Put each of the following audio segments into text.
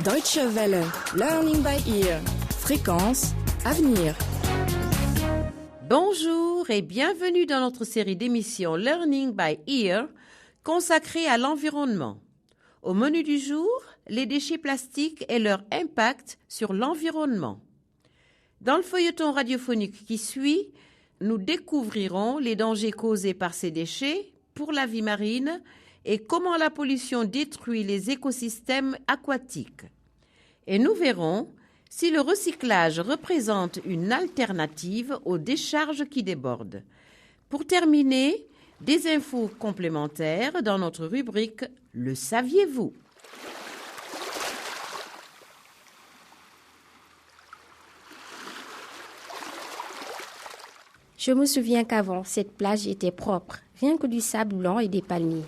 Deutsche Welle, Learning by Ear, Fréquence, Avenir. Bonjour et bienvenue dans notre série d'émissions Learning by Ear consacrée à l'environnement. Au menu du jour, les déchets plastiques et leur impact sur l'environnement. Dans le feuilleton radiophonique qui suit, nous découvrirons les dangers causés par ces déchets pour la vie marine et comment la pollution détruit les écosystèmes aquatiques. Et nous verrons si le recyclage représente une alternative aux décharges qui débordent. Pour terminer, des infos complémentaires dans notre rubrique « Le saviez-vous » ? Je me souviens qu'avant, cette plage était propre, rien que du sable blanc et des palmiers.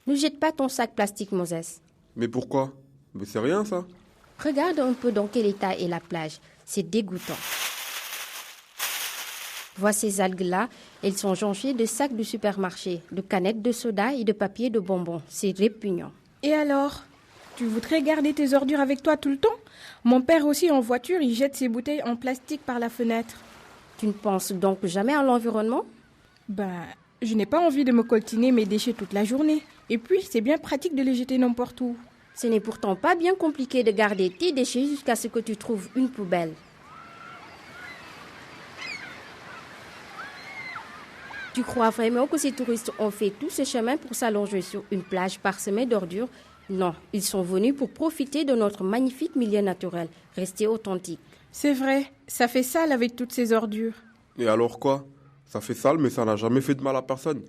Ne jette pas ton sac plastique, Moses. Mais pourquoi ? Mais c'est rien ça. Regarde un peu dans quel état est la plage. C'est dégoûtant. Vois ces algues-là, elles sont jonchées de sacs de supermarché, de canettes de soda et de papier de bonbons. C'est répugnant. Et alors ? Tu voudrais garder tes ordures avec toi tout le temps ? Mon père aussi en voiture, il jette ses bouteilles en plastique par la fenêtre. Tu ne penses donc jamais à l'environnement ? Je n'ai pas envie de me coltiner mes déchets toute la journée. Et puis, c'est bien pratique de les jeter n'importe où. Ce n'est pourtant pas bien compliqué de garder tes déchets jusqu'à ce que tu trouves une poubelle. Tu crois vraiment que ces touristes ont fait tout ce chemin pour s'allonger sur une plage parsemée d'ordures ? Non, ils sont venus pour profiter de notre magnifique milieu naturel, rester authentique. C'est vrai, ça fait sale avec toutes ces ordures. Et alors quoi ? Ça fait sale, mais ça n'a jamais fait de mal à personne.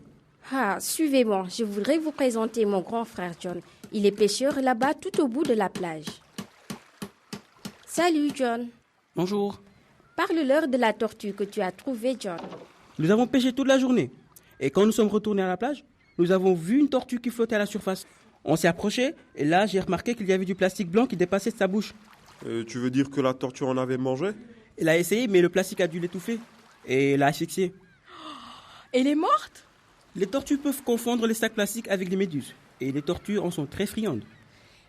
Ah, suivez-moi, je voudrais vous présenter mon grand frère John. Il est pêcheur là-bas tout au bout de la plage. Salut John. Bonjour. Parle-leur de la tortue que tu as trouvée, John. Nous avons pêché toute la journée. Et quand nous sommes retournés à la plage, nous avons vu une tortue qui flottait à la surface. On s'est approché et là, j'ai remarqué qu'il y avait du plastique blanc qui dépassait de sa bouche. Tu veux dire que la tortue en avait mangé ? Elle a essayé, mais le plastique a dû l'étouffer. Et l'a asphyxiée. Elle est morte ? Les tortues peuvent confondre les sacs plastiques avec les méduses. Et les tortues en sont très friandes.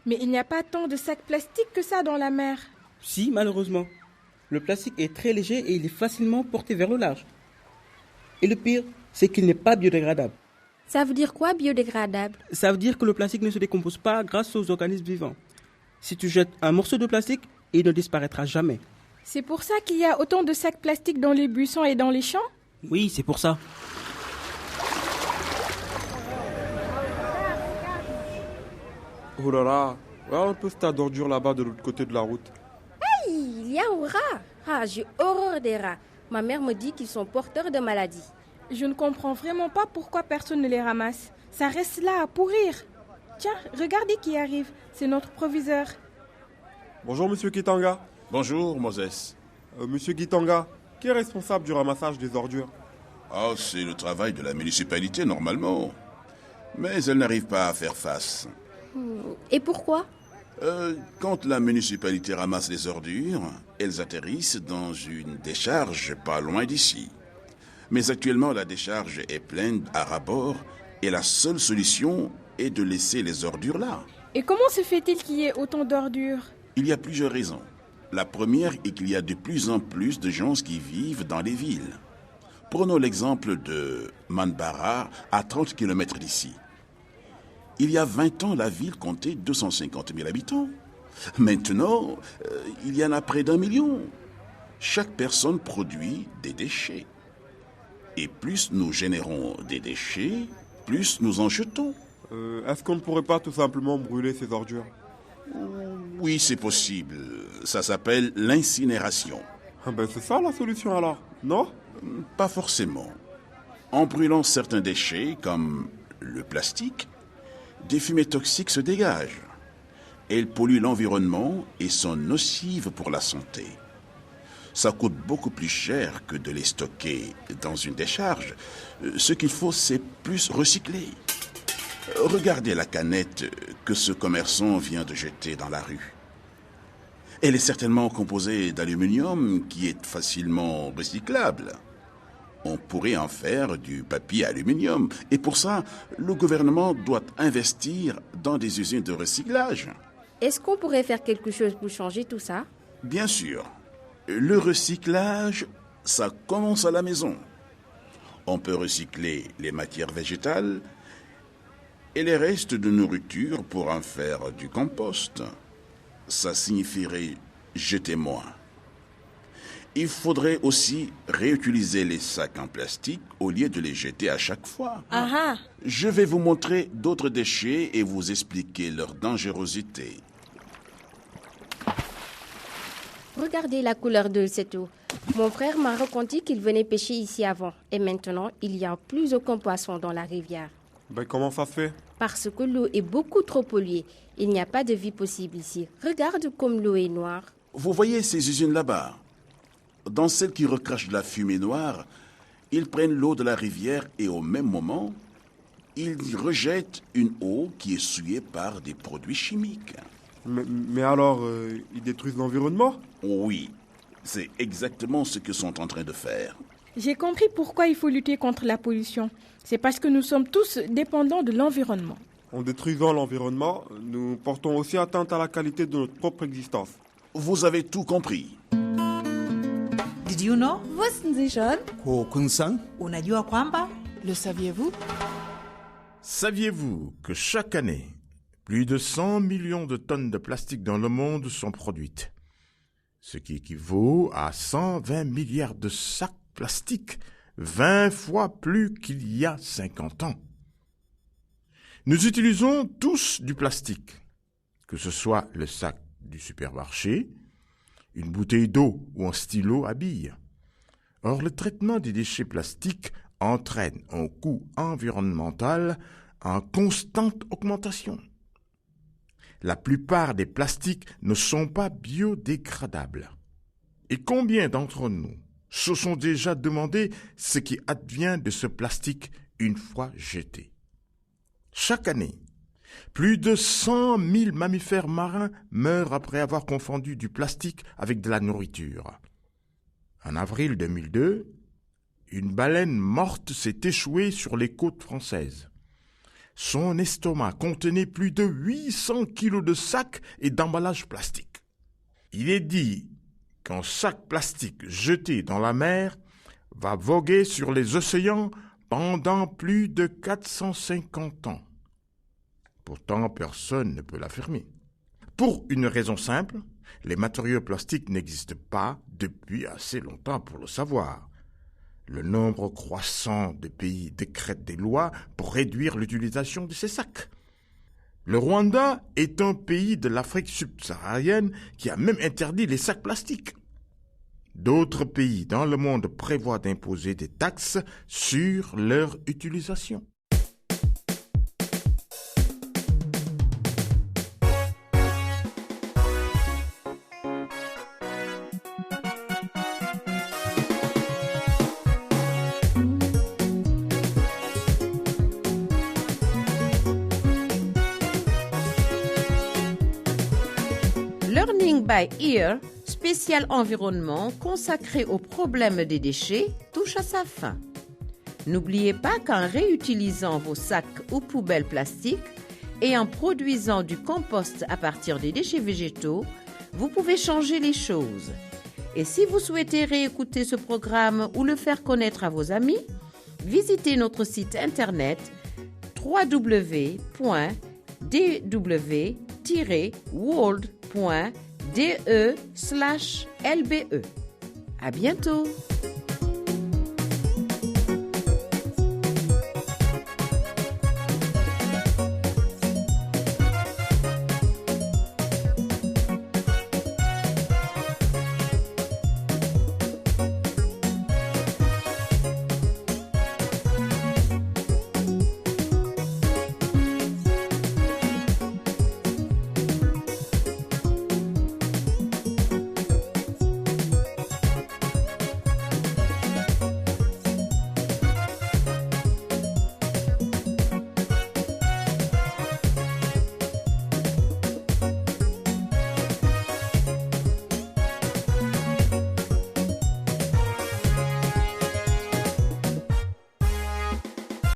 Mais il n'y a pas tant de sacs plastiques que ça dans la mer. Si, malheureusement. Le plastique est très léger et il est facilement porté vers le large. Et le pire, c'est qu'il n'est pas biodégradable. Ça veut dire quoi, biodégradable ? Ça veut dire que le plastique ne se décompose pas grâce aux organismes vivants. Si tu jettes un morceau de plastique, il ne disparaîtra jamais. C'est pour ça qu'il y a autant de sacs plastiques dans les buissons et dans les champs ? Oui, c'est pour ça. Oh là là, regarde un peu ce tas d'ordures là-bas de l'autre côté de la route. Hey, il y a un rat. Ah, j'ai horreur des rats. Ma mère me dit qu'ils sont porteurs de maladies. Je ne comprends vraiment pas pourquoi personne ne les ramasse. Ça reste là à pourrir. Tiens, regardez qui arrive. C'est notre proviseur. Bonjour Monsieur Kitanga. Bonjour Moses. Monsieur Kitanga, qui est responsable du ramassage des ordures ? C'est le travail de la municipalité normalement. Mais elle n'arrive pas à faire face. Et pourquoi ? Quand la municipalité ramasse les ordures, elles atterrissent dans une décharge pas loin d'ici. Mais actuellement, la décharge est pleine à ras-bord et la seule solution est de laisser les ordures là. Et comment se fait-il qu'il y ait autant d'ordures ? Il y a plusieurs raisons. La première est qu'il y a de plus en plus de gens qui vivent dans les villes. Prenons l'exemple de Manbara, à 30 km d'ici. Il y a 20 ans, la ville comptait 250 000 habitants. Maintenant, il y en a près d'1 million. Chaque personne produit des déchets. Et plus nous générons des déchets, plus nous en jetons. Est-ce qu'on ne pourrait pas tout simplement brûler ces ordures ? Oui, c'est possible. Ça s'appelle l'incinération. C'est ça la solution alors, non ? Pas forcément. En brûlant certains déchets, comme le plastique, des fumées toxiques se dégagent. Elles polluent l'environnement et sont nocives pour la santé. Ça coûte beaucoup plus cher que de les stocker dans une décharge. Ce qu'il faut, c'est plus recycler. Regardez la canette que ce commerçant vient de jeter dans la rue. Elle est certainement composée d'aluminium qui est facilement recyclable. On pourrait en faire du papier aluminium. Et pour ça, le gouvernement doit investir dans des usines de recyclage. Est-ce qu'on pourrait faire quelque chose pour changer tout ça? Bien sûr, le recyclage, ça commence à la maison. On peut recycler les matières végétales et les restes de nourriture pour en faire du compost. Ça signifierait jeter moins. Il faudrait aussi réutiliser les sacs en plastique au lieu de les jeter à chaque fois. Ah. Je vais vous montrer d'autres déchets et vous expliquer leur dangerosité. Regardez la couleur de cette eau. Mon frère m'a raconté qu'il venait pêcher ici avant. Et maintenant, il n'y a plus aucun poisson dans la rivière. Ben comment ça se fait? Parce que l'eau est beaucoup trop polluée. Il n'y a pas de vie possible ici. Regarde comme l'eau est noire. Vous voyez ces usines là-bas? Dans celles qui recrachent de la fumée noire, ils prennent l'eau de la rivière et au même moment, ils rejettent une eau qui est souillée par des produits chimiques. Mais alors, ils détruisent l'environnement? Oui, c'est exactement ce que sont en train de faire. J'ai compris pourquoi il faut lutter contre la pollution. C'est parce que nous sommes tous dépendants de l'environnement. En détruisant l'environnement, nous portons aussi atteinte à la qualité de notre propre existence. Vous avez tout compris. Did you know? Wussten Sie schon? Unajua kwamba? Le saviez-vous? Saviez-vous que chaque année, plus de 100 millions de tonnes de plastique dans le monde sont produites, ce qui équivaut à 120 milliards de sacs plastiques, 20 fois plus qu'il y a 50 ans. Nous utilisons tous du plastique, que ce soit le sac du supermarché, une bouteille d'eau ou un stylo à billes. Or, le traitement des déchets plastiques entraîne un coût environnemental en constante augmentation. La plupart des plastiques ne sont pas biodégradables. Et combien d'entre nous se sont déjà demandé ce qui advient de ce plastique une fois jeté? Chaque année, plus de 100 000 mammifères marins meurent après avoir confondu du plastique avec de la nourriture. En avril 2002, une baleine morte s'est échouée sur les côtes françaises. Son estomac contenait plus de 800 kilos de sacs et d'emballages plastiques. Il est dit qu'un sac plastique jeté dans la mer va voguer sur les océans pendant plus de 450 ans. Pourtant, personne ne peut l'affirmer. Pour une raison simple, les matériaux plastiques n'existent pas depuis assez longtemps pour le savoir. Le nombre croissant de pays décrète des lois pour réduire l'utilisation de ces sacs. Le Rwanda est un pays de l'Afrique subsaharienne qui a même interdit les sacs plastiques. D'autres pays dans le monde prévoient d'imposer des taxes sur leur utilisation. Learning by Ear, spécial environnement consacré au problème des déchets, touche à sa fin. N'oubliez pas qu'en réutilisant vos sacs ou poubelles plastiques et en produisant du compost à partir des déchets végétaux, vous pouvez changer les choses. Et si vous souhaitez réécouter ce programme ou le faire connaître à vos amis, visitez notre site internet www.dw-world.de/lbe. À bientôt!